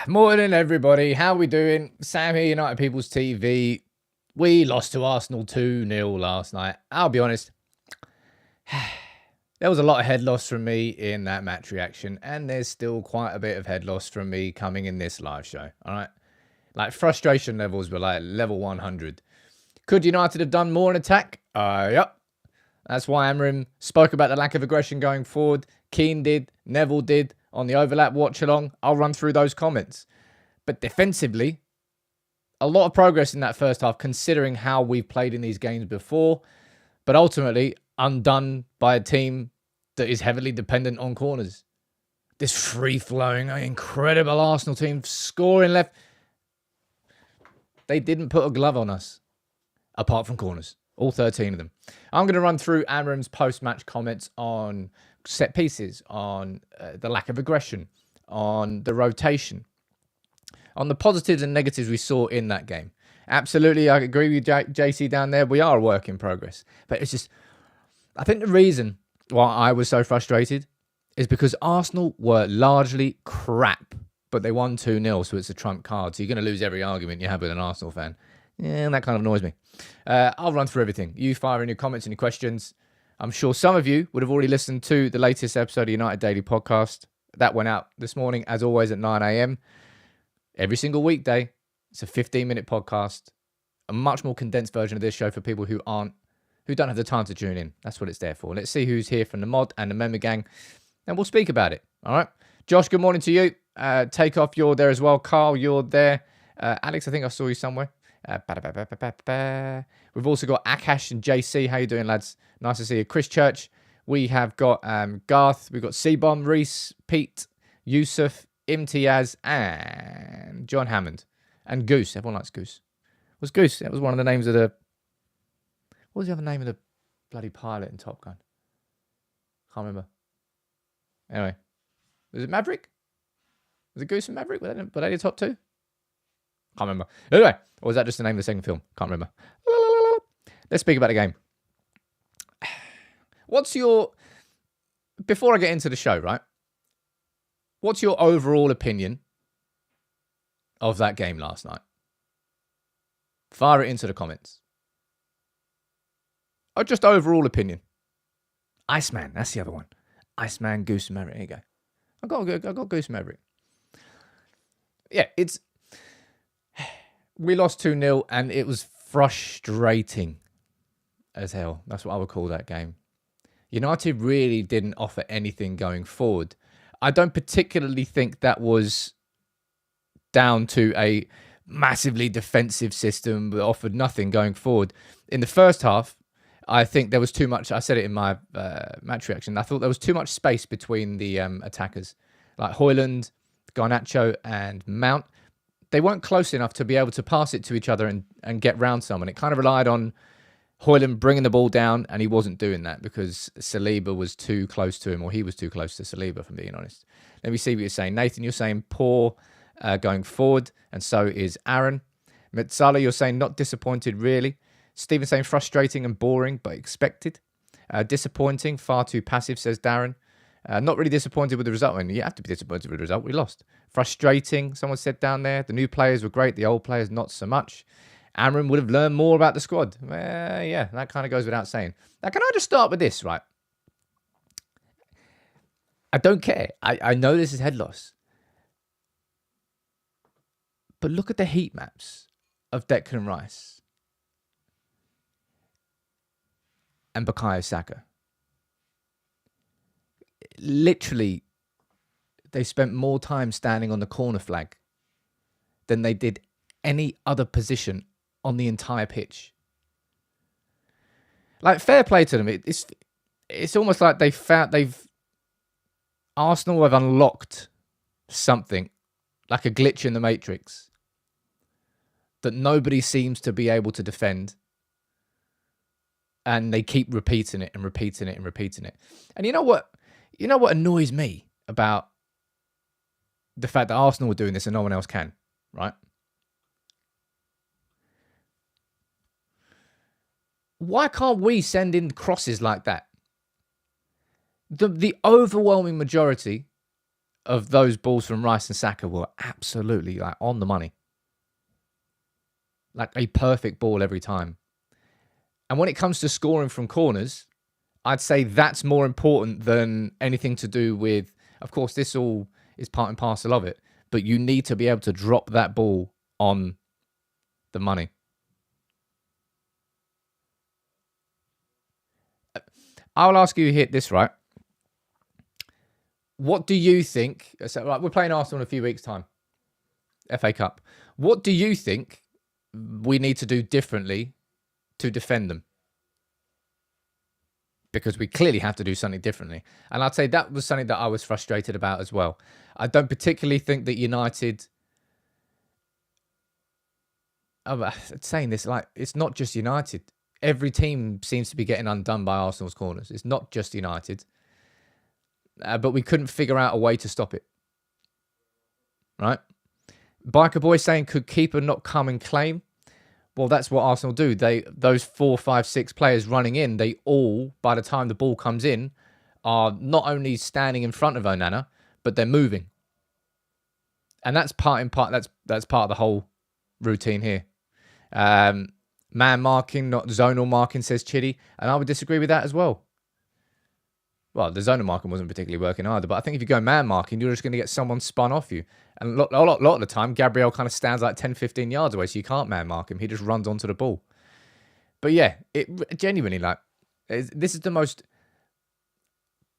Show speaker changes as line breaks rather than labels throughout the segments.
Morning, everybody. How we doing? Sam here, United People's TV. We lost to Arsenal 2-0 last night. I'll be honest, there was a lot of head loss from me in that match reaction, and there's still quite a bit of head loss from me coming in this live show. All right, like frustration levels were like level 100. Could United have done more in attack? Yep. That's why Amorim spoke about the lack of aggression going forward. Keane did, Neville did on the overlap watch along. I'll run through those comments. But defensively, a lot of progress in that first half considering how we've played in these games before. But ultimately, undone by a team that is heavily dependent on corners. This free-flowing, incredible Arsenal team scoring left. They didn't put a glove on us, apart from corners. All 13 of them. I'm going to run through Amorim's post-match comments on set pieces, on the lack of aggression, on the rotation, on the positives and negatives we saw in that game. Absolutely, I agree with JC down there. We are a work in progress. But it's just, I think the reason why I was so frustrated is because Arsenal were largely crap, but they won 2-0, so it's a trump card. So you're going to lose every argument you have with an Arsenal fan. Yeah, and that kind of annoys me. I'll run through everything. You fire in your comments and your questions. I'm sure some of you would have already listened to the latest episode of United Daily Podcast. That went out this morning, as always, at 9 a.m. Every single weekday. It's a 15-minute podcast. A much more condensed version of this show for people who don't have the time to tune in. That's what it's there for. Let's see who's here from the mod and the member gang, and we'll speak about it. All right. Josh, good morning to you. Take off, you're there as well. Carl, you're there. Alex, I think I saw you somewhere. We've also got Akash and JC. How you doing, lads? Nice to see you. Chris Church. We have got Garth. We've got C-Bomb, Reese, Pete, Yusuf, Imtiaz, and John Hammond. And Goose. Everyone likes Goose. Was Goose? That was one of the names of the... What was the other name of the bloody pilot in Top Gun? Can't remember. Anyway. Was it Maverick? Was it Goose and Maverick? Were they the top two? Can't remember. Anyway, or was that just the name of the second film? Can't remember. Let's speak about the game. Before I get into the show, right? What's your overall opinion of that game last night? Fire it into the comments. Or just overall opinion. Iceman, that's the other one. Iceman, Goose, Maverick. There you go. I got Goose Maverick. Yeah, we lost 2-0 and it was frustrating as hell. That's what I would call that game. United really didn't offer anything going forward. I don't particularly think that was down to a massively defensive system that offered nothing going forward. In the first half, I think there was too much. I said it in my match reaction. I thought there was too much space between the attackers. Like Højlund, Garnacho and Mount. They weren't close enough to be able to pass it to each other and get round someone. It kind of relied on Højlund bringing the ball down, and he wasn't doing that because Saliba was too close to him, or he was too close to Saliba, if I'm being honest. Let me see what you're saying. Nathan, you're saying poor going forward, and so is Aaron. Mitsala, you're saying not disappointed, really. Stephen saying frustrating and boring, but expected. Disappointing, far too passive, says Darren. Not really disappointed with the result. I mean, you have to be disappointed with the result. We lost. Frustrating, someone said down there. The new players were great. The old players, not so much. Amorim would have learned more about the squad. Yeah, that kind of goes without saying. Now, can I just start with this, right? I don't care. I know this is head loss. But look at the heat maps of Declan Rice and Bukayo Saka. Literally, they spent more time standing on the corner flag than they did any other position on the entire pitch. Like, fair play to them. It's almost like Arsenal have unlocked something, like a glitch in the Matrix, that nobody seems to be able to defend. And they keep repeating it and repeating it and repeating it. And you know what? You know what annoys me about the fact that Arsenal were doing this and no one else can, right? Why can't we send in crosses like that? The overwhelming majority of those balls from Rice and Saka were absolutely like on the money. Like a perfect ball every time. And when it comes to scoring from corners, I'd say that's more important than anything to do with, of course, this all is part and parcel of it, but you need to be able to drop that ball on the money. I'll ask you hit this, right? What do you think? So, right, we're playing Arsenal in a few weeks' time. FA Cup. What do you think we need to do differently to defend them? Because we clearly have to do something differently. And I'd say that was something that I was frustrated about as well. I don't particularly think that United... I'm saying this, like, it's not just United. Every team seems to be getting undone by Arsenal's corners. It's not just United. But we couldn't figure out a way to stop it. Right? Biker Boy saying, could keeper not come and claim? Well, that's what Arsenal do. Those 4, 5, 6 players running in, they all, by the time the ball comes in, are not only standing in front of Onana, but they're moving. And that's part part of the whole routine here. Man marking, not zonal marking, says Chitty. And I would disagree with that as well. Well, the zonal marking wasn't particularly working either, but I think if you go man marking, you're just going to get someone spun off you. And a lot of the time, Gabriel kind of stands like 10, 15 yards away, so you can't man mark him. He just runs onto the ball. But yeah, it genuinely, like, this is the most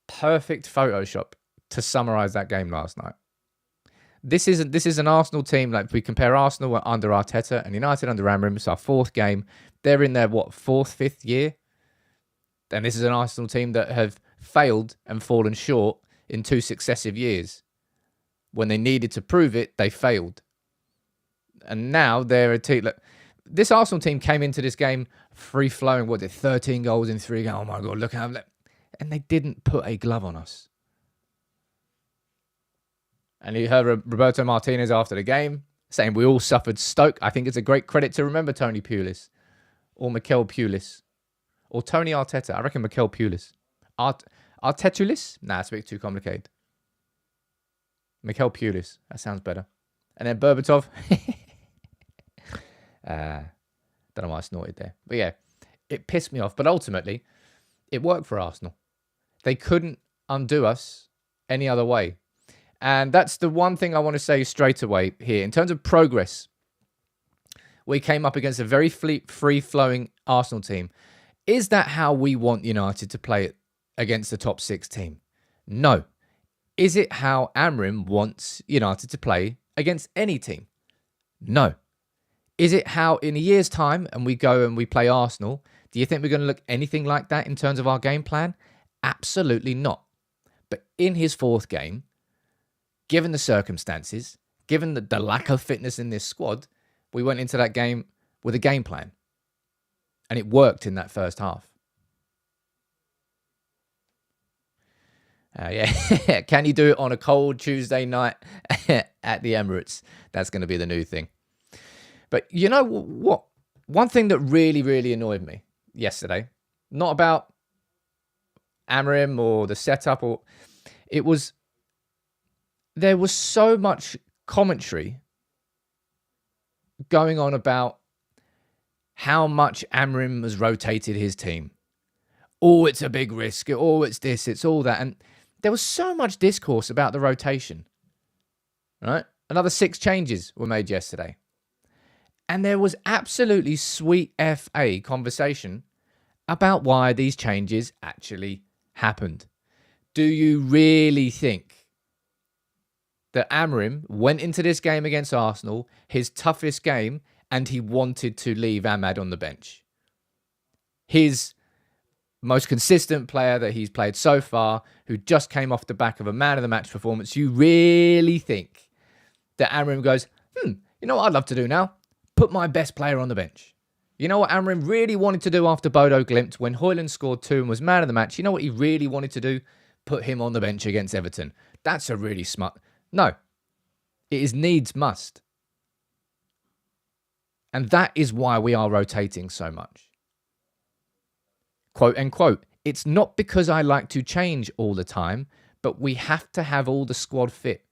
perfect Photoshop to summarize that game last night. This is an Arsenal team, like, if we compare Arsenal under Arteta and United under Amorim, it's our 4th game. They're in their, 4th, 5th year? And this is an Arsenal team that have failed and fallen short in 2 successive years. When they needed to prove it, they failed. And now they're a team. Look, this Arsenal team came into this game free-flowing. What, 13 goals in 3 games? Oh my God, look how... And they didn't put a glove on us. And you heard Roberto Martinez after the game saying we all suffered Stoke. I think it's a great credit to remember Tony Pulis. Or Mikel Pulis. Or Tony Arteta. I reckon Mikel Pulis. Artetulis? Nah, it's a bit too complicated. Mikel Pulis. That sounds better. And then Berbatov. Don't know why I snorted there. But yeah, it pissed me off. But ultimately, it worked for Arsenal. They couldn't undo us any other way. And that's the one thing I want to say straight away here. In terms of progress, we came up against a very free-flowing Arsenal team. Is that how we want United to play it against the top 6 team? No. Is it how Amorim wants United to play against any team? No. Is it how in a year's time and we go and we play Arsenal, do you think we're going to look anything like that in terms of our game plan? Absolutely not. But in his 4th game, given the circumstances, given the lack of fitness in this squad, we went into that game with a game plan. And it worked in that first half. Yeah. Can you do it on a cold Tuesday night at the Emirates? That's going to be the new thing. But you know what? One thing that really, really annoyed me yesterday, not about Amorim or the setup, there was so much commentary going on about how much Amorim has rotated his team. Oh, it's a big risk. Oh, it's this, it's all that. And there was so much discourse about the rotation. Right? Another 6 changes were made yesterday. And there was absolutely sweet FA conversation about why these changes actually happened. Do you really think that Amorim went into this game against Arsenal, his toughest game, and he wanted to leave Ahmad on the bench? His most consistent player that he's played so far, who just came off the back of a man-of-the-match performance. You really think that Amorim goes, you know what I'd love to do now? Put my best player on the bench. You know what Amorim really wanted to do after Bodo Glimt when Højlund scored 2 and was man of the match? You know what he really wanted to do? Put him on the bench against Everton. That's a really smart... No. It is needs must. And that is why we are rotating so much. Quote unquote. It's not because I like to change all the time, but we have to have all the squad fit.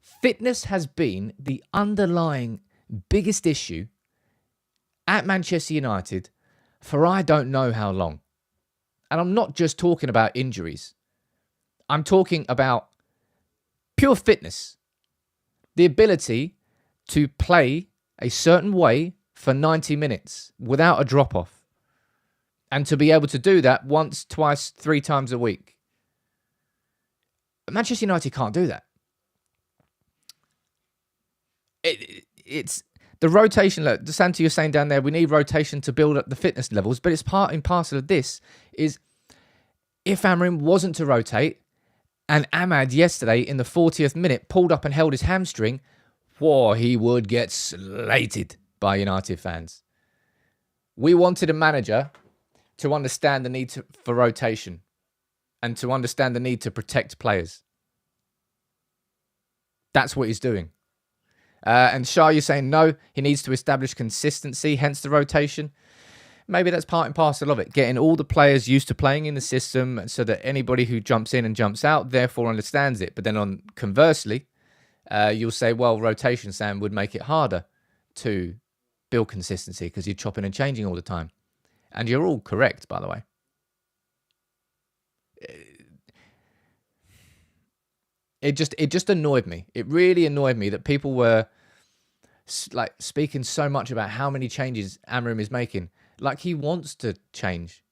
Fitness has been the underlying biggest issue at Manchester United for I don't know how long. And I'm not just talking about injuries. I'm talking about pure fitness. The ability to play a certain way for 90 minutes without a drop-off. And to be able to do that once, twice, 3 times a week. Manchester United can't do that. It's the rotation. Look, Santi, you're saying down there, we need rotation to build up the fitness levels, but it's part and parcel of this is if Amorim wasn't to rotate and Ahmad yesterday in the 40th minute pulled up and held his hamstring, whoa, he would get slated by United fans. We wanted a manager to understand the need for rotation and to understand the need to protect players. That's what he's doing. And Shah, you're saying no, he needs to establish consistency, hence the rotation. Maybe that's part and parcel of it. Getting all the players used to playing in the system so that anybody who jumps in and jumps out therefore understands it. But then conversely, you'll say, well, rotation, Sam, would make it harder to build consistency because you're chopping and changing all the time. And you're all correct, by the way. It just annoyed me. It really annoyed me that people were like speaking so much about how many changes Amorim is making. Like he wants to change.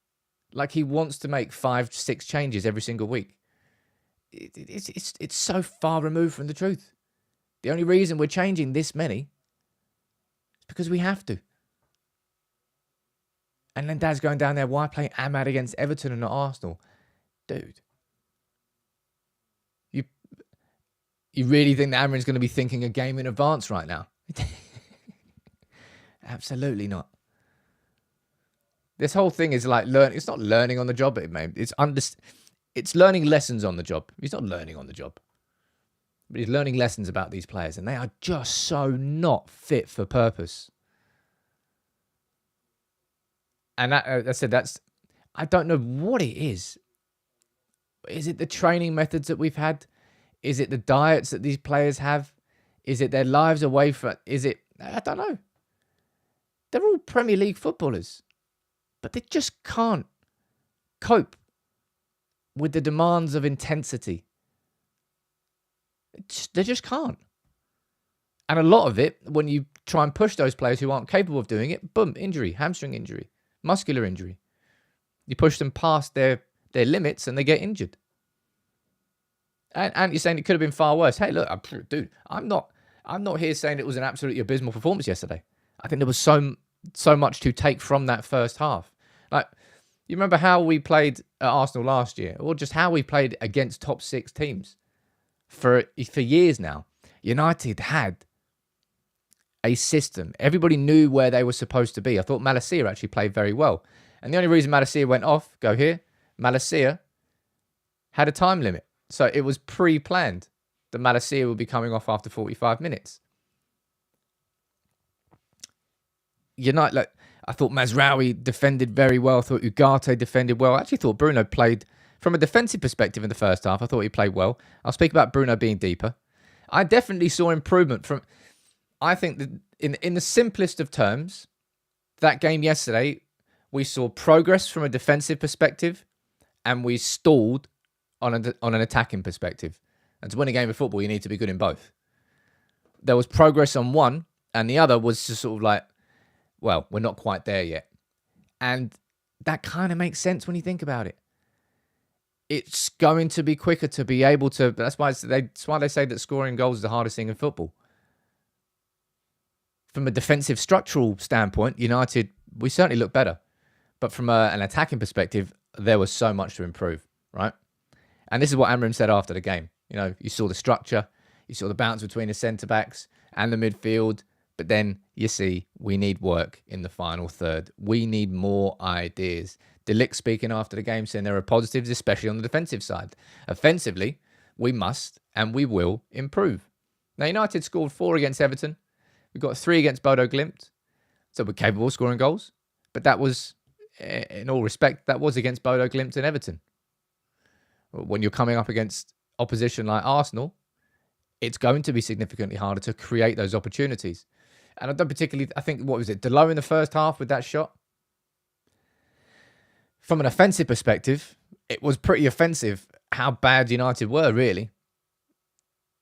Like he wants to make 5-6 changes every single week. It's so far removed from the truth. The only reason we're changing this many is because we have to. And then Dad's going down there, why play Ahmad against Everton and not Arsenal? Dude. You really think that Amorim's going to be thinking a game in advance right now? Absolutely not. This whole thing is like learning. It's not learning on the job, mate. It's learning lessons on the job. He's not learning on the job. But he's learning lessons about these players. And they are just so not fit for purpose. And I said, I don't know what it is. Is it the training methods that we've had? Is it the diets that these players have? Is it their lives away from... I don't know. They're all Premier League footballers. But they just can't cope with the demands of intensity. They just can't. And a lot of it, when you try and push those players who aren't capable of doing it, boom, injury, hamstring injury, muscular injury. You push them past their limits and they get injured. And you're saying it could have been far worse. Hey, look, dude, I'm not here saying it was an absolutely abysmal performance yesterday. I think there was so much to take from that first half. Like, you remember how we played at Arsenal last year, or just how we played against top 6 teams for years now. United had a system. Everybody knew where they were supposed to be. I thought Malacia actually played very well. And the only reason Malacia went off, Malacia had a time limit. So it was pre-planned that Malacia would be coming off after 45 minutes. I thought Mazraoui defended very well. I thought Ugarte defended well. I actually thought Bruno played, from a defensive perspective in the first half, I thought he played well. I'll speak about Bruno being deeper. I definitely saw improvement from... I think that in the simplest of terms, that game yesterday, we saw progress from a defensive perspective and we stalled on an attacking perspective. And to win a game of football, you need to be good in both. There was progress on one, and the other was just sort of like, well, we're not quite there yet. And that kind of makes sense when you think about it. It's going to be quicker to be able to... That's why they say that scoring goals is the hardest thing in football. From a defensive structural standpoint, United, we certainly look better. But from an attacking perspective, there was so much to improve, right? And this is what Amorim said after the game. You saw the structure, you saw the bounce between the centre-backs and the midfield, but then you see we need work in the final third. We need more ideas. De Ligt speaking after the game saying there are positives, especially on the defensive side. Offensively, we must and we will improve. Now, United scored 4 against Everton. We got 3 against Bodo Glimt. So we're capable of scoring goals. But that was, in all respect, that was against Bodo Glimt and Everton. When you're coming up against opposition like Arsenal, it's going to be significantly harder to create those opportunities. And I don't particularly, I think, what was it, Delo in the first half with that shot? From an offensive perspective, it was pretty offensive how bad United were, really.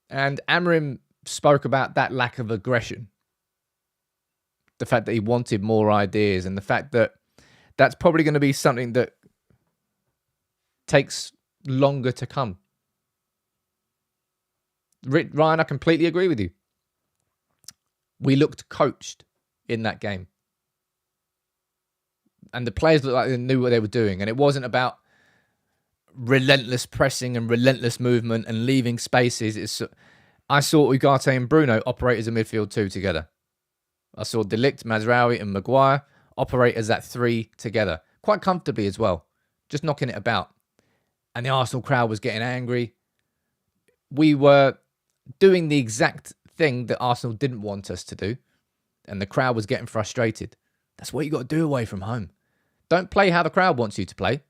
And Amorim spoke about that lack of aggression. The fact that he wanted more ideas, and the fact that that's probably going to be something that takes longer to come. Ryan, I completely agree with you. We looked coached in that game. And the players looked like they knew what they were doing. And it wasn't about relentless pressing and relentless movement and leaving spaces. I saw Ugarte and Bruno operate as a midfield two together. I saw De Ligt, Mazraoui and Maguire operate as that three together. Quite comfortably as well. Just knocking it about. And the Arsenal crowd was getting angry. We were doing the exact thing that Arsenal didn't want us to do. And the crowd was getting frustrated. That's what you got to do away from home. Don't play how the crowd wants you to play.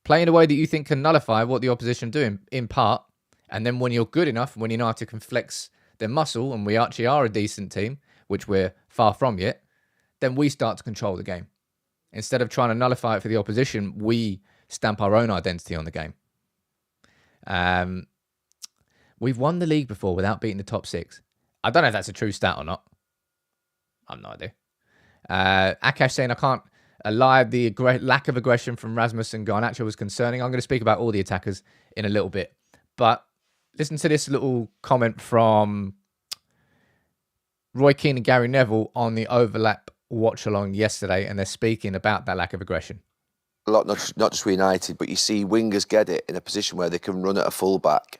Play in a way that you think can nullify what the opposition do in part. And then when you're good enough, when United can flex their muscle, and we actually are a decent team, which we're far from yet, then we start to control the game. Instead of trying to nullify it for the opposition, we stamp our own identity on the game. We've won the league before without beating the top six. I don't know if that's a true stat or not. I have no idea. Akash saying I can't lie. The lack of aggression from Rasmus and Garnacho was concerning. I'm going to speak about all the attackers in a little bit. But listen to this little comment from Roy Keane and Gary Neville on the overlap watch along yesterday, and they're speaking about that lack of aggression.
A lot, not just with United, but you see wingers get it in a position where they can run at a full-back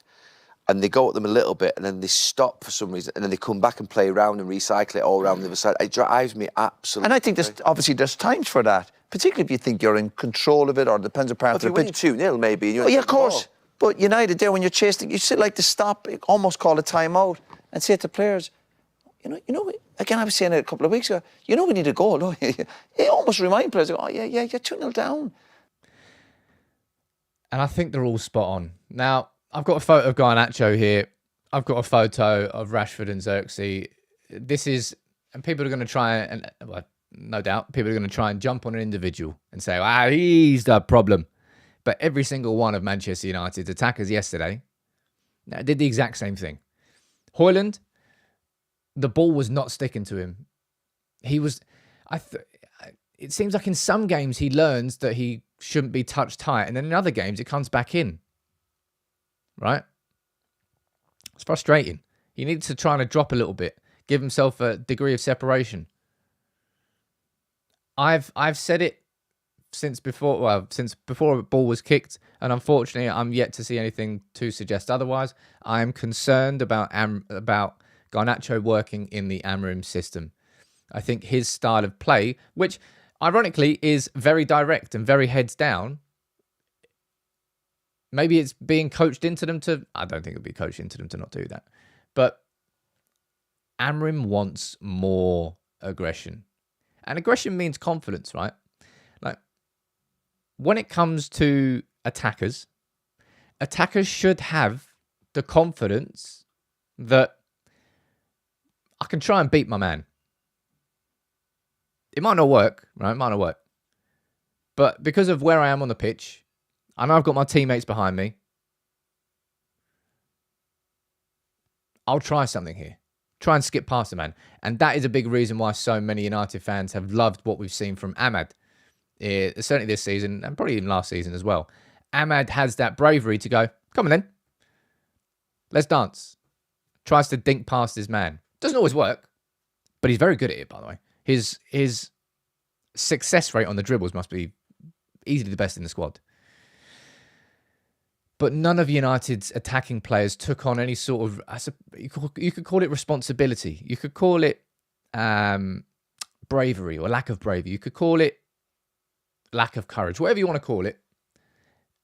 and they go at them a little bit and then they stop for some reason and then they come back and play around and recycle it all around the other side. It drives me absolutely.
And I think there's times for that, particularly if you think you're in control of it or depends upon
if you win 2-0 maybe.
Yeah, of course. But United there, when you're chasing, you should like to stop, almost call a time-out and say to players, you know, again, I was saying it a couple of weeks ago, we need a goal. No? You almost remind players, oh, yeah, you're 2-0 down.
And I think they're all spot on. Now, I've got a photo of Garnacho here. I've got a photo of Rashford and Xerxes. And people are going to try and, well, no doubt, people are going to try and jump on an individual and say, he's the problem. But every single one of Manchester United's attackers yesterday did the exact same thing. Højlund, the ball was not sticking to him. It seems like in some games he learns that he shouldn't be touched tight, and then in other games it comes back in. Right? It's frustrating. He needs to try and drop a little bit, give himself a degree of separation. I've said it since before a ball was kicked, and unfortunately I'm yet to see anything to suggest otherwise. I am concerned about Garnacho working in the Amorim system. I think his style of play, which ironically is very direct and very heads down, maybe it's being coached into them to... I don't think it'll be coached into them to not do that. But Amorim wants more aggression. And aggression means confidence, right? Like, when it comes to attackers should have the confidence that I can try and beat my man. It might not work, right? It might not work. But because of where I am on the pitch, I know I've got my teammates behind me. I'll try something here. Try and skip past the man. And that is a big reason why so many United fans have loved what we've seen from Ahmad. Certainly this season, and probably even last season as well. Ahmad has that bravery to go, come on then. Let's dance. Tries to dink past his man. Doesn't always work, but he's very good at it, by the way. His success rate on the dribbles must be easily the best in the squad. But none of United's attacking players took on any sort of... You could call it responsibility. You could call it bravery or lack of bravery. You could call it lack of courage. Whatever you want to call it.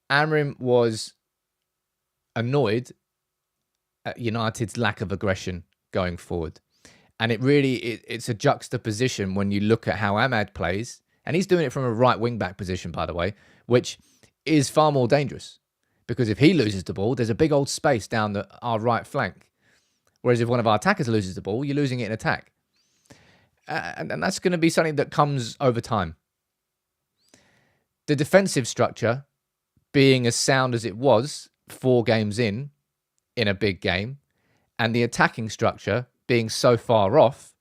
Amorim was annoyed at United's lack of aggression going forward. And it's a juxtaposition when you look at how Ahmad plays. And he's doing it from a right wing-back position, by the way, which is far more dangerous. Because if he loses the ball, there's a big old space down our right flank. Whereas if one of our attackers loses the ball, you're losing it in attack. And that's going to be something that comes over time. The defensive structure being as sound as it was 4 games in a big game, and the attacking structure being so far off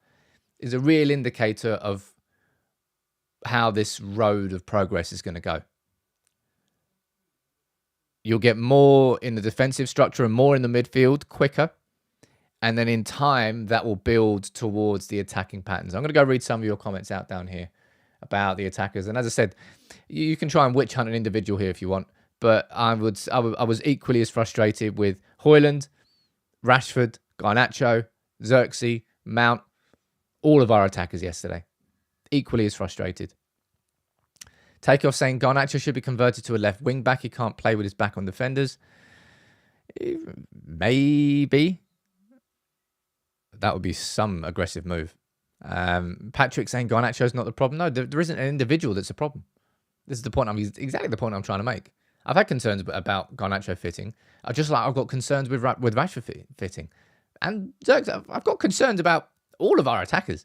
is a real indicator of how this road of progress is going to go. You'll get more in the defensive structure and more in the midfield quicker. And then in time, that will build towards the attacking patterns. I'm going to go read some of your comments out down here about the attackers. And as I said, you can try and witch hunt an individual here if you want. But I was equally as frustrated with Højlund, Rashford, Garnacho, Xerxes, Mount, all of our attackers yesterday. Equally as frustrated. Takeoff saying Garnacho should be converted to a left wing back. He can't play with his back on defenders. Maybe. That would be some aggressive move. Patrick saying Garnacho's not the problem. No, there isn't an individual that's a problem. This is the point. Exactly the point I'm trying to make. I've had concerns about Garnacho fitting. I've got concerns with Rashford fitting. And Xerxes, I've got concerns about all of our attackers.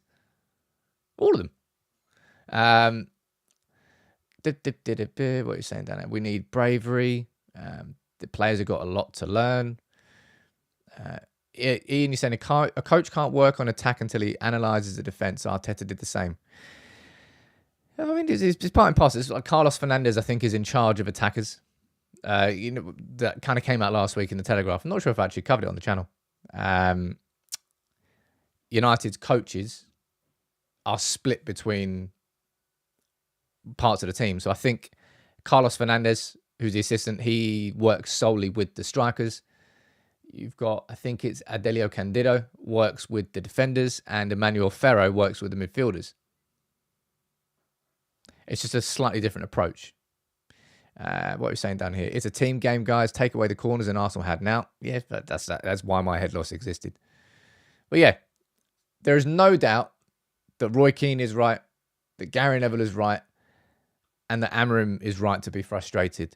All of them. What are you saying down there? We need bravery. The players have got a lot to learn. Ian, you're saying a coach can't work on attack until he analyses the defence. Arteta did the same. I mean, it's part and parcel. It's like Carlos Fernandes, I think, is in charge of attackers. That kind of came out last week in the Telegraph. I'm not sure if I actually covered it on the channel. United's coaches are split between parts of the team. So I think Carlos Fernandes, who's the assistant, he works solely with the strikers. You've got, I think it's Adelio Candido works with the defenders, and Emmanuel Ferro works with the midfielders. It's just a slightly different approach. What are you saying down here? It's a team game, guys. Take away the corners and Arsenal had now. Yeah, but that's why my head loss existed. But yeah, there is no doubt that Roy Keane is right, that Gary Neville is right, and that Amorim is right to be frustrated.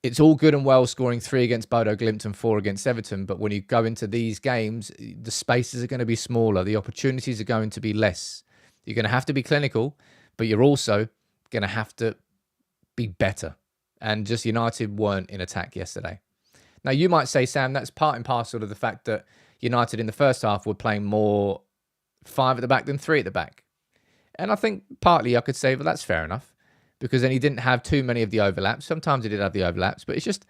It's all good and well scoring 3 against Bodo Glimt and 4 against Everton, but when you go into these games, the spaces are going to be smaller. The opportunities are going to be less. You're going to have to be clinical, but you're also going to have to be better. And just United weren't in attack yesterday. Now, you might say, Sam, that's part and parcel of the fact that United in the first half were playing more 5 at the back than 3 at the back. And I think partly I could say, well, that's fair enough, because then he didn't have too many of the overlaps. Sometimes he did have the overlaps, but it's just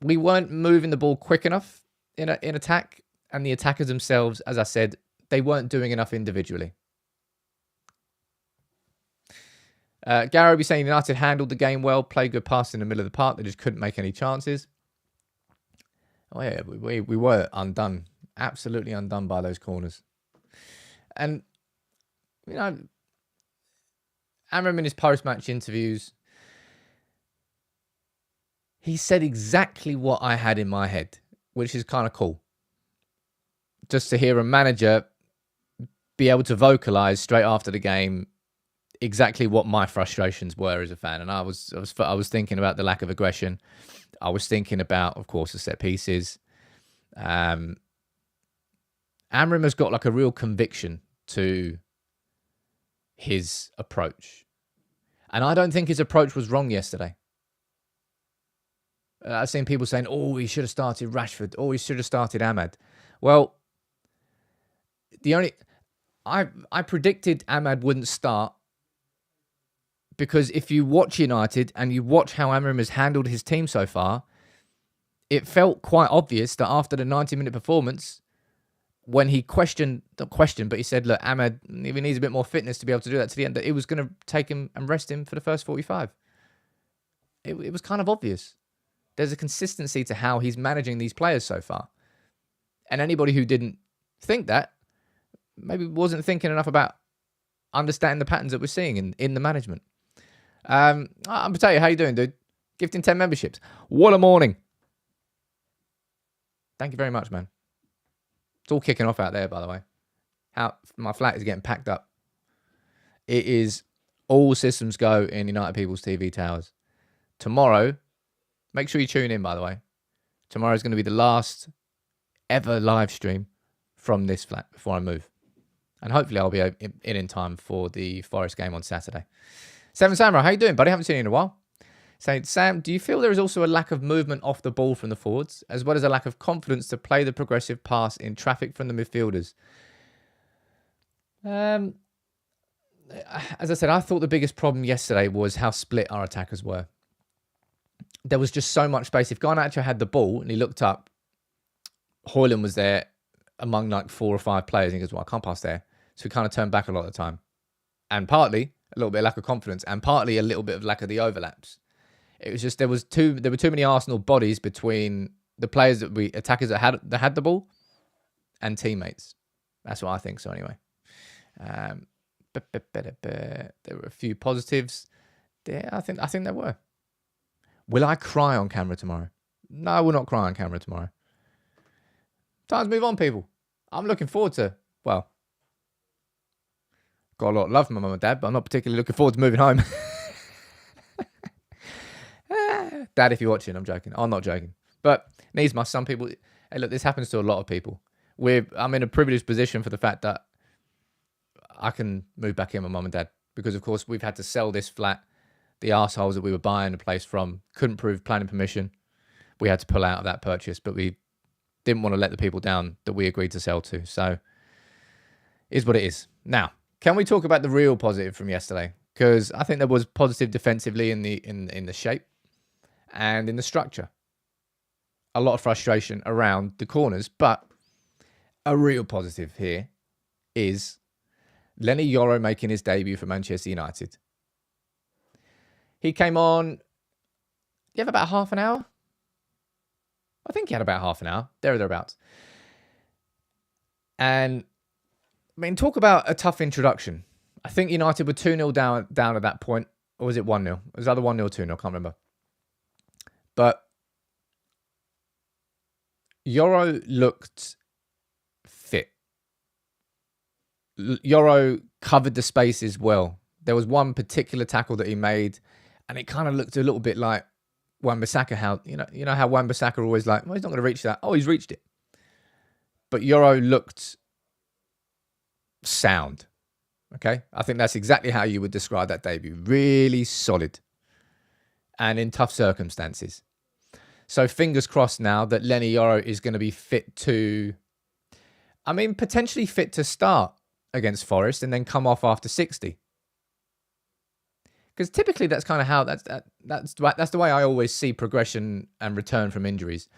we weren't moving the ball quick enough in attack, and the attackers themselves, as I said, they weren't doing enough individually. Gary will be saying United handled the game well, played good pass in the middle of the park. They just couldn't make any chances. Oh yeah, we were undone, absolutely undone by those corners. And Amorim in his post-match interviews, he said exactly what I had in my head, which is kind of cool. Just to hear a manager be able to vocalize straight after the game exactly what my frustrations were as a fan. And I was thinking about the lack of aggression. I was thinking about, of course, the set pieces. Amorim has got like a real conviction to his approach. And I don't think his approach was wrong yesterday. I've seen people saying, oh, he should have started Rashford. Oh, he should have started Ahmad. Well, I predicted Ahmad wouldn't start because if you watch United and you watch how Amorim has handled his team so far, it felt quite obvious that after the 90-minute performance, when he but he said, look, Ahmad, if he needs a bit more fitness to be able to do that to the end, that it was going to take him and rest him for the first 45. It was kind of obvious. There's a consistency to how he's managing these players so far. And anybody who didn't think that maybe wasn't thinking enough about understanding the patterns that we're seeing in the management. I'm going to tell you, how you doing, dude? Gifting 10 memberships. What a morning. Thank you very much, man. It's all kicking off out there, by the way. My flat is getting packed up. It is all systems go in United People's TV towers. tomorrow, make sure you tune in, by the way. Tomorrow is going to be the last ever live stream from this flat before I move. And hopefully I'll be in time for the Forest game on Saturday. Seven Samurai, how you doing, buddy? Haven't seen you in a while. Saying, Sam, do you feel there is also a lack of movement off the ball from the forwards, as well as a lack of confidence to play the progressive pass in traffic from the midfielders? As I said, I thought the biggest problem yesterday was how split our attackers were. There was just so much space. If Garnacho had the ball and he looked up, Højlund was there among like 4 or 5 players. And he goes, well, I can't pass there. So we kind of turned back a lot of the time. And partly a little bit of lack of confidence, and partly a little bit of lack of the overlaps. It was just there were too many Arsenal bodies between the players attackers that had the ball and teammates. That's what I think. So anyway, there were a few positives. There, I think there were. Will I cry on camera tomorrow? No, I will not cry on camera tomorrow. Times move on, people. I'm looking forward to, well, got a lot of love from my mum and dad, but I'm not particularly looking forward to moving home. Dad, if you're watching, I'm joking. I'm not joking. But needs must. Some people, hey, look, this happens to a lot of people. I'm in a privileged position for the fact that I can move back in with mum and dad because, of course, we've had to sell this flat. The arseholes that we were buying the place from couldn't prove planning permission. We had to pull out of that purchase, but we didn't want to let the people down that we agreed to sell to. So, is what it is. Now, can we talk about the real positive from yesterday? Because I think there was positive defensively in the shape and in the structure. A lot of frustration around the corners, but a real positive here is Leny Yoro making his debut for Manchester United. He came on, do you have about half an hour? I think he had about half an hour, thereabouts. And, I mean, talk about a tough introduction. I think United were 2-0 down at that point. Or was it 1-0? It was either 1-0 or 2-0, I can't remember. But Yoro looked fit. Yoro covered the spaces well. There was one particular tackle that he made, and it kind of looked a little bit like Wan-Bissaka. How you know how Wan-Bissaka always like, well, he's not going to reach that. Oh, he's reached it. But Yoro looked sound. Okay, I think that's exactly how you would describe that debut. Really solid, and in tough circumstances. So fingers crossed now that Leny Yoro is going to be fit to, I mean, potentially fit to start against Forest and then come off after 60. Because typically that's kind of how that's the way I always see progression and return from injuries.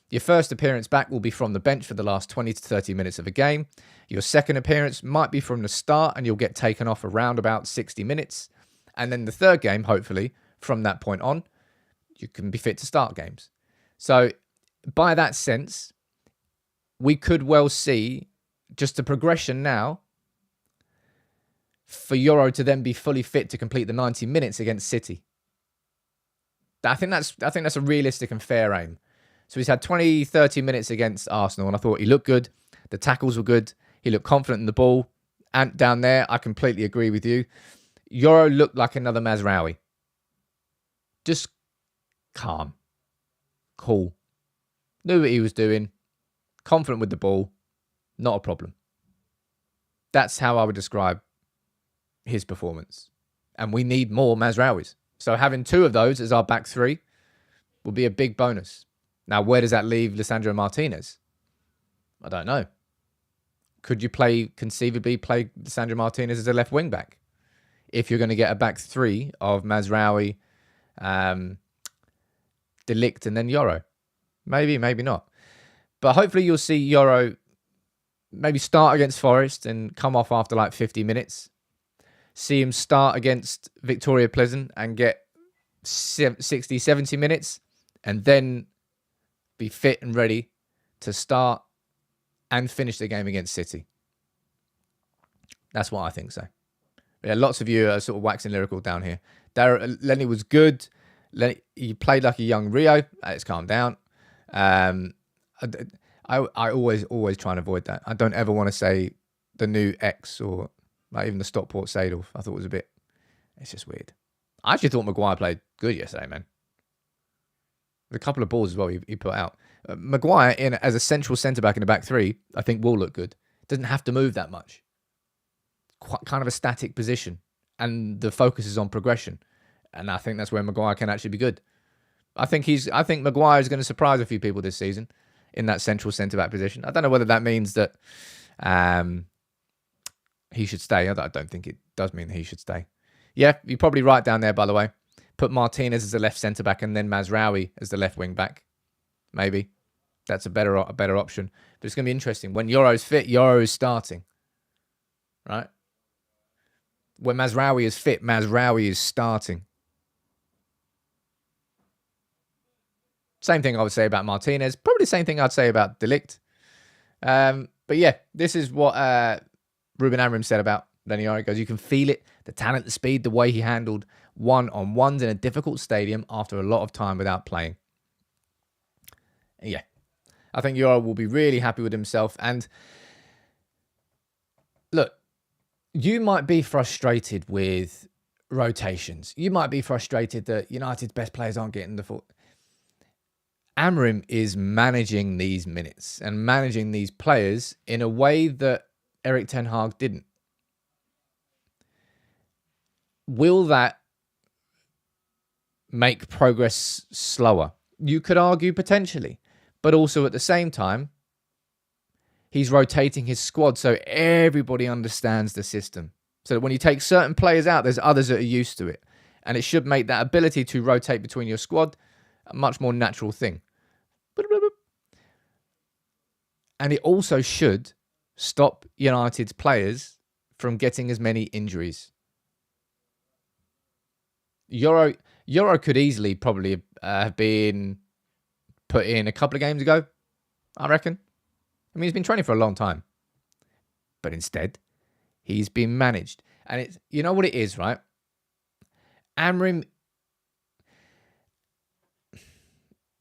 Your first appearance back will be from the bench for the last 20 to 30 minutes of a game. Your second appearance might be from the start and you'll get taken off around about 60 minutes. And then the third game, hopefully, from that point on, you can be fit to start games. So by that sense, we could well see just a progression now for Yoro to then be fully fit to complete the 90 minutes against City. I think that's a realistic and fair aim. So he's had 20, 30 minutes against Arsenal, and I thought he looked good. The tackles were good. He looked confident in the ball. And down there, I completely agree with you. Yoro looked like another Mazraoui. Just calm. Cool. Knew what he was doing. Confident with the ball. Not a problem. That's how I would describe his performance. And we need more Mazraouis. So having 2 of those as our back 3 will be a big bonus. Now, where does that leave Lisandro Martinez? I don't know. Could you conceivably play Lisandro Martinez as a left wing back? If you're going to get a back 3 of Mazraoui, De Ligt and then Yoro. Maybe, maybe not. But hopefully you'll see Yoro maybe start against Forest and come off after like 50 minutes. See him start against Victoria Pleasant and get 60, 70 minutes and then be fit and ready to start and finish the game against City. That's what I think so. Yeah, lots of you are sort of waxing lyrical down here. Leny was good. He played like a young Rio. Let's calm down. I always try and avoid that. I don't ever want to say the new X or like even the Stockport Seedorf. I thought it was it's just weird. I actually thought Maguire played good yesterday, man. A couple of balls as well he put out. Maguire, as a central centre-back in the back three, I think will look good. Doesn't have to move that much. Quite kind of a static position. And the focus is on progression. And I think that's where Maguire can actually be good. I think Maguire is going to surprise a few people this season in that central centre-back position. I don't know whether that means that he should stay. I don't think it does mean that he should stay. Yeah, you're probably right down there, by the way. Put Martinez as the left centre-back and then Mazraoui as the left wing-back. Maybe. That's a better option. But it's going to be interesting. When Yoro's fit, Yoro is starting. Right? When Mazraoui is fit, Mazraoui is starting. Same thing I would say about Martinez. Probably the same thing I'd say about De Ligt. But yeah, this is what Ruben Amorim said about Leny Yoro. He goes, you can feel it, the talent, the speed, the way he handled one-on-ones in a difficult stadium after a lot of time without playing. Yeah, I think Yoro will be really happy with himself. And look, you might be frustrated with rotations. You might be frustrated that United's best players aren't getting the full. Amorim is managing these minutes and managing these players in a way that Erik ten Hag didn't. Will that make progress slower? You could argue potentially. But also at the same time, he's rotating his squad so everybody understands the system. So that when you take certain players out, there's others that are used to it. And it should make that ability to rotate between your squad a much more natural thing. And it also should stop United's players from getting as many injuries. Yoro could easily probably have been put in a couple of games ago, I reckon. I mean, he's been training for a long time. But instead, he's been managed. And it's, you know what it is, right? Amorim,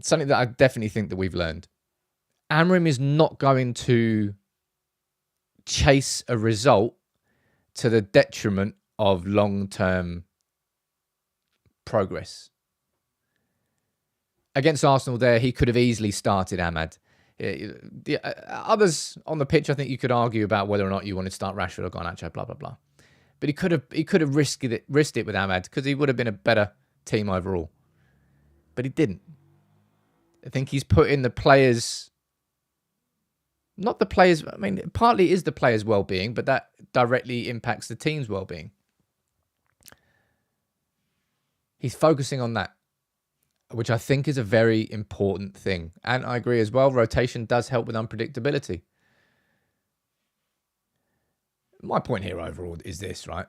something that I definitely think that we've learned. Amorim is not going to chase a result to the detriment of long-term progress. Against Arsenal there, he could have easily started Ahmad. The others on the pitch, I think you could argue about whether or not you wanted to start Rashford or Garnacho, blah, blah, blah. But he could have risked it with Ahmad because he would have been a better team overall. But he didn't. I think he's put in the players... Not the players... I mean, partly is the players' well-being, but that directly impacts the team's well-being. He's focusing on that, which I think is a very important thing. And I agree as well, rotation does help with unpredictability. My point here overall is this, right?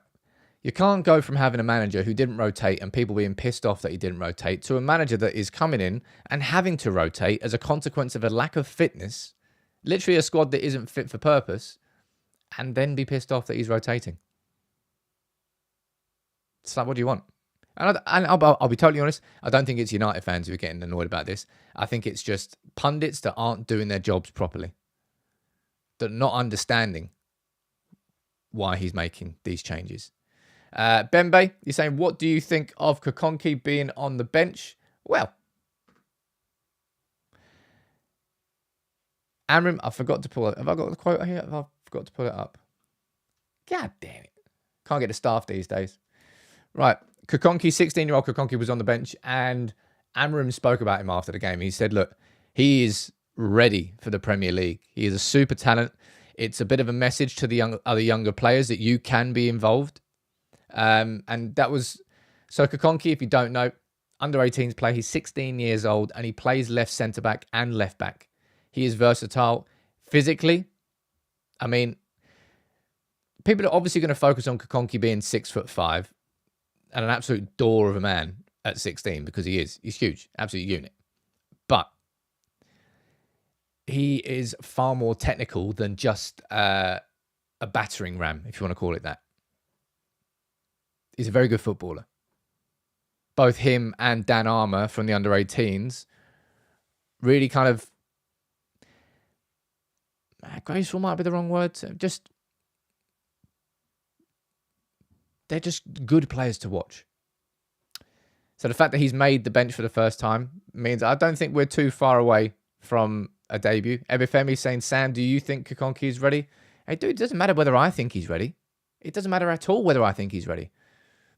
You can't go from having a manager who didn't rotate and people being pissed off that he didn't rotate to a manager that is coming in and having to rotate as a consequence of a lack of fitness, literally a squad that isn't fit for purpose, and then be pissed off that he's rotating. It's like, what do you want? And I'll be totally honest, I don't think it's United fans who are getting annoyed about this. I think it's just pundits that aren't doing their jobs properly. That are not understanding why he's making these changes. Bembe, you're saying, what do you think of Kokonki being on the bench? Well, Amorim, I forgot to pull it. Have I got the quote here? I forgot to pull it up. God damn it. Can't get the staff these days. Right. Kokonki, 16-year-old Kokonki was on the bench and Amorim spoke about him after the game. He said, look, he is ready for the Premier League. He is a super talent. It's a bit of a message to the other younger players that you can be involved. And that was... So Kokonki, if you don't know, under-18s play. He's 16 years old and he plays left centre-back and left-back. He is versatile. Physically, I mean, people are obviously going to focus on Kokonki being 6'5" and an absolute door of a man at 16 because he is. He's huge. Absolute unit. But he is far more technical than just a battering ram, if you want to call it that. He's a very good footballer. Both him and Dan Armour from the under-18s really kind of... graceful might be the wrong word. They're just good players to watch. So the fact that he's made the bench for the first time means I don't think we're too far away from a debut. Ebifemi saying, Sam, do you think Kokonki is ready? Hey, dude, it doesn't matter whether I think he's ready. It doesn't matter at all whether I think he's ready.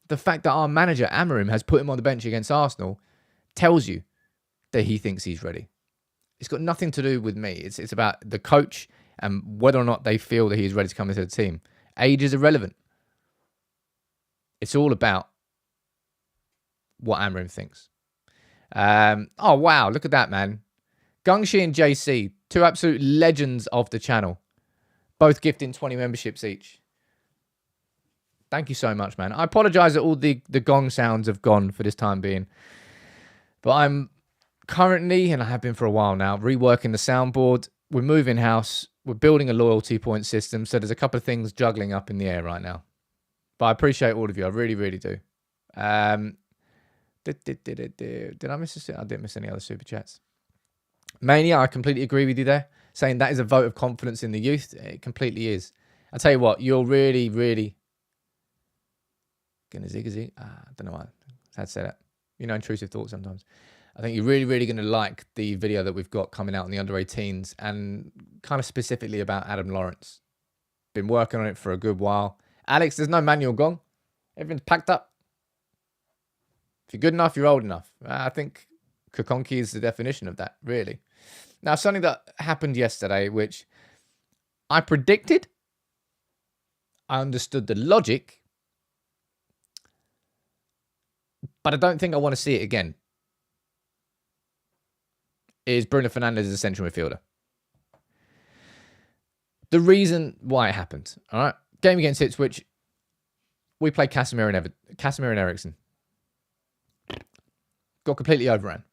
The fact that our manager, Amorim, has put him on the bench against Arsenal tells you that he thinks he's ready. It's got nothing to do with me. It's about the coach and whether or not they feel that he's ready to come into the team. Age is irrelevant. It's all about what Amorim thinks. Oh, wow. Look at that, man. Gungshi and JC, two absolute legends of the channel. Both gifting 20 memberships each. Thank you so much, man. I apologize that all the gong sounds have gone for this time being. But I'm currently, and I have been for a while now, reworking the soundboard. We're moving house. We're building a loyalty point system. So there's a couple of things juggling up in the air right now. But I appreciate all of you. I really, really do. Did I miss I didn't miss any other super chats. Mania, I completely agree with you there. Saying that is a vote of confidence in the youth. It completely is. I tell you what, you're really, really gonna zig. I don't know why I had to say that. You know, intrusive thoughts sometimes. I think you're really, really going to like the video that we've got coming out on the under-18s and kind of specifically about Adam Lawrence. Been working on it for a good while. Alex, there's no manual gong. Everything's packed up. If you're good enough, you're old enough. I think Kokonki is the definition of that, really. Now, something that happened yesterday, which I predicted, I understood the logic, but I don't think I want to see it again, is Bruno Fernandes as a central midfielder. The reason why it happened, all right? Game against Ipswich, we played Casemiro and Eriksen. Got completely overran.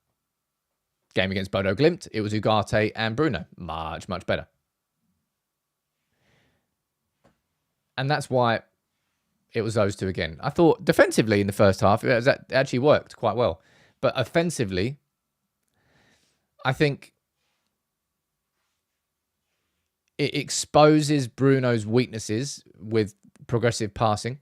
Game against Bodo Glimt, it was Ugarte and Bruno. Much, much better. And that's why it was those two again. I thought defensively in the first half, it actually worked quite well. But offensively, I think it exposes Bruno's weaknesses with progressive passing.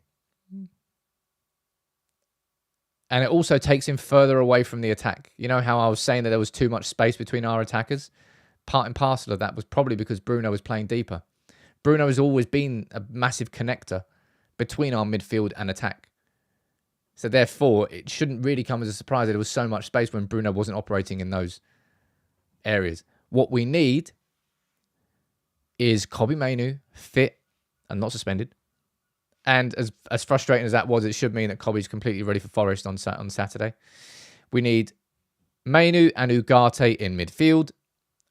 And it also takes him further away from the attack. You know how I was saying that there was too much space between our attackers? Part and parcel of that was probably because Bruno was playing deeper. Bruno has always been a massive connector between our midfield and attack. So therefore, it shouldn't really come as a surprise that there was so much space when Bruno wasn't operating in those areas. What we need is Kobbie Mainoo fit and not suspended. And as frustrating as that was, it should mean that Kobbie's completely ready for Forest on Saturday. We need Mainoo and Ugarte in midfield.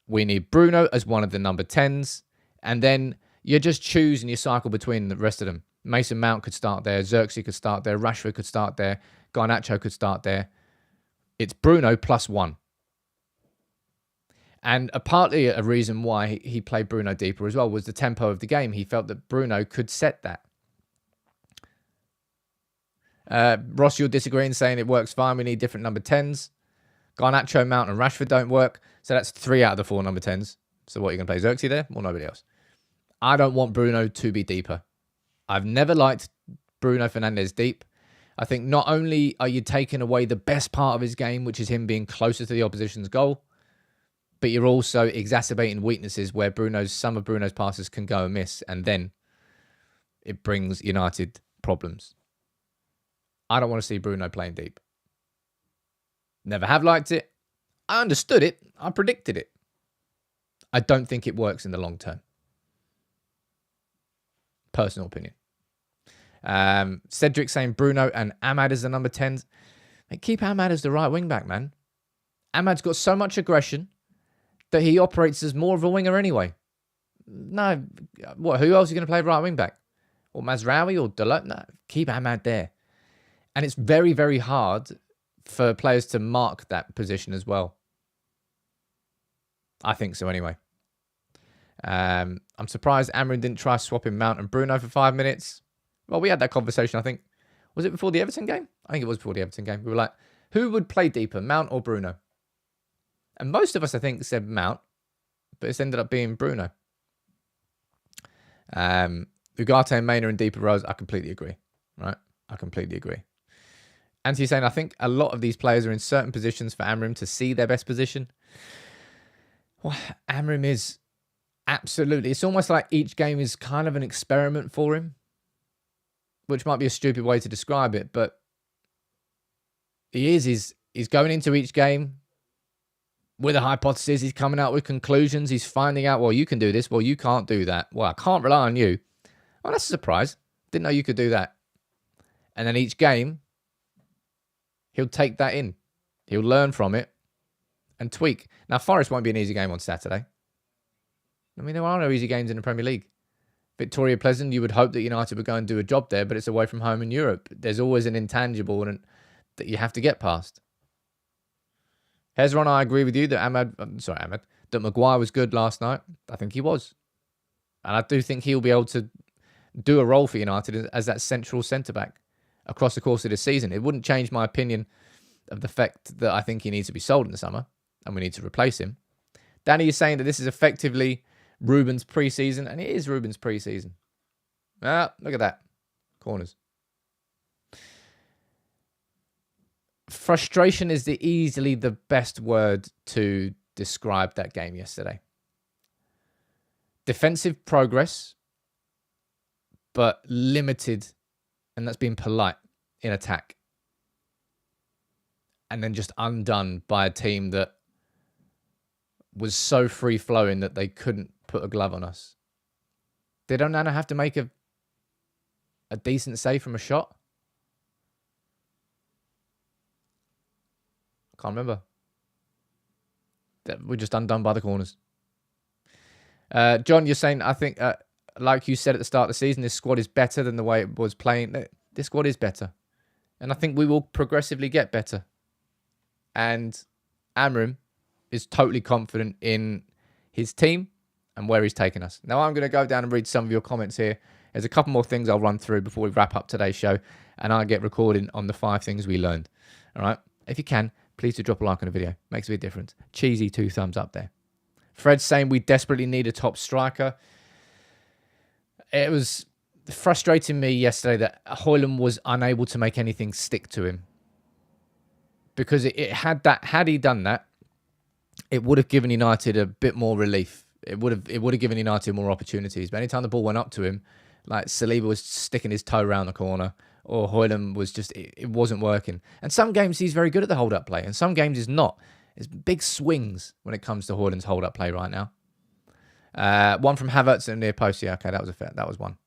We need Bruno as one of the number 10s. And then you just choose and you cycle between the rest of them. Mason Mount could start there. Xerxes could start there. Rashford could start there. Garnacho could start there. It's Bruno plus one. And partly a reason why he played Bruno deeper as well was the tempo of the game. He felt that Bruno could set that. Ross, you're disagreeing, saying it works fine. We need different number 10s. Garnacho, Mount, and Rashford don't work. So that's 3 out of the 4 number 10s. So what, are you going to play Xerxes there? Or nobody else? I don't want Bruno to be deeper. I've never liked Bruno Fernandes deep. I think not only are you taking away the best part of his game, which is him being closer to the opposition's goal, but you're also exacerbating weaknesses where some of Bruno's passes can go amiss, and then it brings United problems. I don't want to see Bruno playing deep. Never have liked it. I understood it. I predicted it. I don't think it works in the long term. Personal opinion. Cedric saying Bruno and Ahmad as the number 10s. Keep Ahmad as the right wing back, man. Ahmad's got so much aggression that he operates as more of a winger anyway. No, what? Who else are you going to play right wing back? Or Mazraoui or Dalot? No, keep Ahmad there. And it's very, very hard for players to mark that position as well. I think so anyway. I'm surprised Amorim didn't try swapping Mount and Bruno for 5 minutes. Well, we had that conversation, I think. Was it before the Everton game? I think it was before the Everton game. We were like, who would play deeper, Mount or Bruno? And most of us, I think, said Mount, but it's ended up being Bruno. Ugarte and Mainoo in deeper rows, I completely agree. Right? I completely agree. Anthony saying, I think a lot of these players are in certain positions for Amorim to see their best position. Well, Amorim is absolutely... It's almost like each game is kind of an experiment for him, which might be a stupid way to describe it, but he's going into each game with a hypothesis. He's coming out with conclusions. He's finding out, well, you can do this. Well, you can't do that. Well, I can't rely on you. Oh, that's a surprise. Didn't know you could do that. And then each game, he'll take that in. He'll learn from it and tweak. Now, Forest won't be an easy game on Saturday. I mean, there are no easy games in the Premier League. Victoria Pleasant, you would hope that United would go and do a job there, but it's away from home in Europe. There's always an intangible that you have to get past. Hezron, I agree with you that that Maguire was good last night. I think he was. And I do think he'll be able to do a role for United as that central centre-back across the course of the season. It wouldn't change my opinion of the fact that I think he needs to be sold in the summer and we need to replace him. Danny is saying that this is effectively Ruben's pre-season, and it is Ruben's pre-season. Ah, look at that. Corners. Frustration is easily the best word to describe that game yesterday. Defensive progress, but limited, and that's being polite, in attack. And then just undone by a team that was so free-flowing that they couldn't put a glove on us. Did Onana have to make a decent save from a shot? Can't remember. We're just undone by the corners. John, you're saying, I think, like you said at the start of the season, this squad is better than the way it was playing. This squad is better. And I think we will progressively get better. And Amorim is totally confident in his team and where he's taken us. Now, I'm going to go down and read some of your comments here. There's a couple more things I'll run through before we wrap up today's show, and I'll get recording on the 5 things we learned. All right? If you can, please do drop a like on the video. Makes a big difference. Cheesy 2 thumbs up there. Fred's saying we desperately need a top striker. It was frustrating me yesterday that Højlund was unable to make anything stick to him. Because had he done that, it would have given United a bit more relief. It would have given United more opportunities. But anytime the ball went up to him, like Saliba was sticking his toe around the corner, or Højlund was just, it wasn't working. And some games he's very good at the hold-up play, and some games he's not. There's big swings when it comes to Højlund's hold-up play right now. One from Havertz and near post. Yeah, okay, that was one.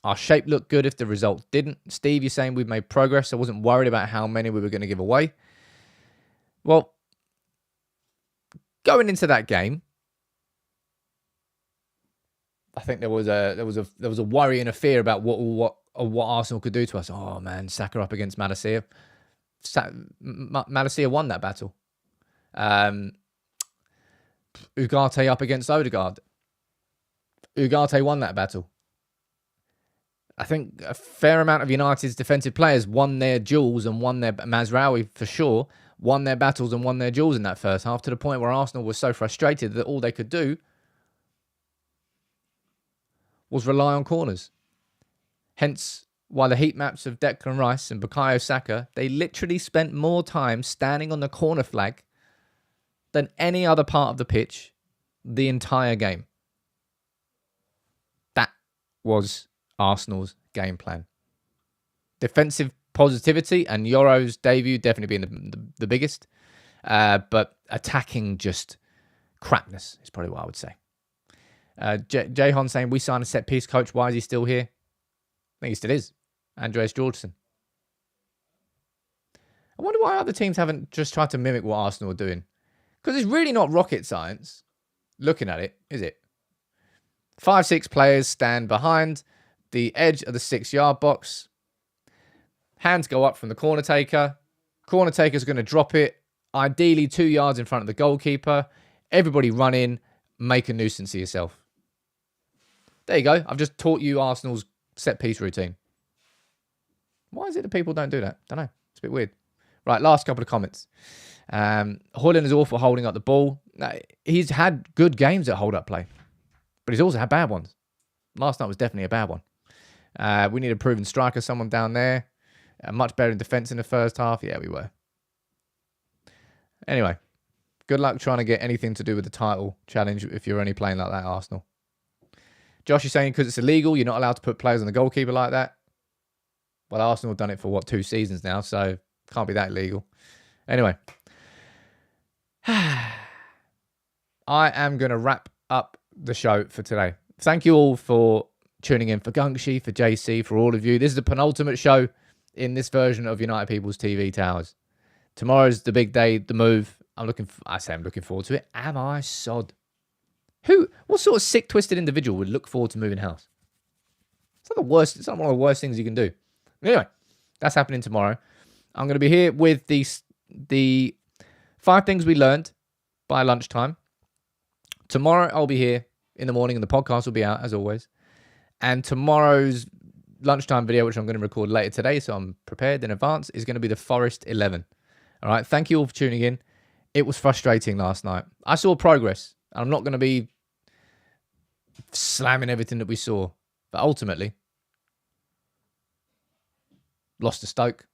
Our shape looked good if the result didn't. Steve, you're saying we've made progress. I wasn't worried about how many we were going to give away. Well, going into that game, I think there was a worry and a fear about what Arsenal could do to us. Oh man, Saka up against Malacia. Malacia won that battle. Ugarte up against Odegaard. Ugarte won that battle. I think a fair amount of United's defensive players won their duels and won their... Mazraoui, for sure, won their battles and won their duels in that first half, to the point where Arsenal was so frustrated that all they could do was rely on corners. Hence, while the heat maps of Declan Rice and Bukayo Saka, they literally spent more time standing on the corner flag than any other part of the pitch the entire game. That was Arsenal's game plan. Defensive positivity, and Yoro's debut definitely being the biggest. But attacking just crapness is probably what I would say. Jahan saying, we signed a set-piece coach. Why is he still here? I think he still is. Andreas Georgeson. I wonder why other teams haven't just tried to mimic what Arsenal are doing. Because it's really not rocket science, looking at it, is it? 5-6 players stand behind the edge of the 6-yard box. Hands go up from the corner taker. Corner taker's going to drop it, ideally 2 yards in front of the goalkeeper. Everybody run in, make a nuisance of yourself. There you go. I've just taught you Arsenal's set-piece routine. Why is it that people don't do that? Don't know. It's a bit weird. Right, last couple of comments. Højlund is awful holding up the ball. He's had good games at hold-up play, but he's also had bad ones. Last night was definitely a bad one. We need a proven striker, someone down there. Much better in defence in the first half. Yeah, we were. Anyway, good luck trying to get anything to do with the title challenge if you're only playing like that, Arsenal. Josh is saying because it's illegal, you're not allowed to put players on the goalkeeper like that. Well, Arsenal have done it for, 2 seasons now, so can't be that illegal. Anyway, I am going to wrap up the show for today. Thank you all for tuning in, for Gungshi, for JC, for all of you. This is the penultimate show in this version of United People's TV Towers. Tomorrow's the big day, the move. I'm looking forward to it. Am I sod? What sort of sick, twisted individual would look forward to moving house? It's not the worst. It's not one of the worst things you can do. Anyway, that's happening tomorrow. I'm going to be here with the 5 things we learned by lunchtime. Tomorrow I'll be here in the morning and the podcast will be out as always. And tomorrow's lunchtime video, which I'm going to record later today, so I'm prepared in advance, is going to be the Forest 11. All right, thank you all for tuning in. It was frustrating last night. I saw progress. I'm not going to be slamming everything that we saw. But ultimately, lost to Stoke.